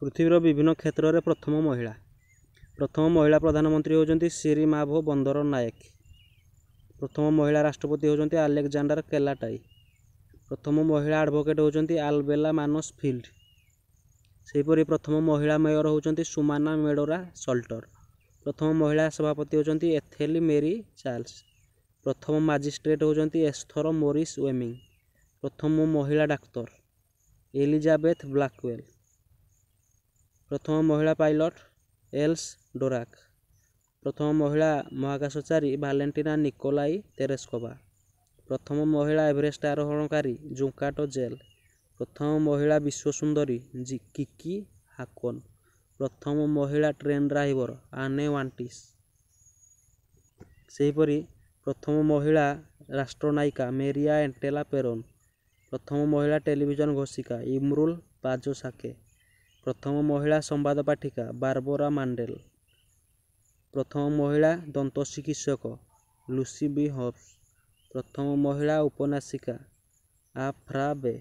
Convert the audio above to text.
ପୃଥିବୀର ବିଭିନ୍ନ କ୍ଷେତ୍ରରେ ପ୍ରଥମ ମହିଳା ପ୍ରଧାନମନ୍ତ୍ରୀ ହେଉଛନ୍ତି ସିରିମାଭୋ ବନ୍ଦର ନାୟକ। ପ୍ରଥମ ମହିଳା ରାଷ୍ଟ୍ରପତି ହେଉଛନ୍ତି ଆଲେକଜାଣ୍ଡାର କେଲାଟାଇ। ପ୍ରଥମ ମହିଳା ଆଡ଼ଭୋକେଟ୍ ହେଉଛନ୍ତି ଆଲବେଲା ମାନୋସ ଫିଲ୍ଡ। ସେହିପରି ପ୍ରଥମ ମହିଳା ମେୟର ହେଉଛନ୍ତି ସୁମାନା ମେଡୋରା ସଲ୍ଟର। ପ୍ରଥମ ମହିଳା ସଭାପତି ହେଉଛନ୍ତି ଏଥେଲି ମେରି ଚାର୍ଲସ। ପ୍ରଥମ ମାଜିଷ୍ଟ୍ରେଟ୍ ହେଉଛନ୍ତି ଏସ୍ଥର ମୋରିସ୍ ୱେମିଂ। ପ୍ରଥମ ମହିଳା ଡାକ୍ତର ଏଲିଜାବେଥ ବ୍ଲାକୱେଲ୍। ପ୍ରଥମ ମହିଳା ପାଇଲଟ ଏଲ୍ସ ଡୋରାକ୍। ପ୍ରଥମ ମହିଳା ମହାକାଶଚାରୀ ଭାଲେଣ୍ଟିନା ନିକୋଲାଇ ତେରେସ୍କୋଭା। ପ୍ରଥମ ମହିଳା ଏଭରେଷ୍ଟ ଆରୋହଣକାରୀ ଜୁଙ୍କାଟୋ ଜେଲ୍। ପ୍ରଥମ ମହିଳା ବିଶ୍ୱସୁନ୍ଦରୀ କିକି ହାକୋନ୍। ପ୍ରଥମ ମହିଳା ଟ୍ରେନ୍ ଡ୍ରାଇଭର ଆନେ ୱାଣ୍ଟିସ୍। ସେହିପରି ପ୍ରଥମ ମହିଳା ରାଷ୍ଟ୍ରନାୟିକା ମେରିଆ ଏଣ୍ଟେଲା ପେରୋନ୍। ପ୍ରଥମ ମହିଳା ଟେଲିଭିଜନ ଘୋଷିକା ଇମ୍ରୁଲ ପାଜୋସାକେ। ପ୍ରଥମ ମହିଳା ସମ୍ବାଦ ପାଠିକା ବାରବରା ମାଣ୍ଡେଲ। ପ୍ରଥମ ମହିଳା ଦନ୍ତଚିକିତ୍ସକ ଲୁସି ବି ହବ୍ସ। ପ୍ରଥମ ମହିଳା ଉପନ୍ୟାସିକା ଆଫ୍ରା ବେ।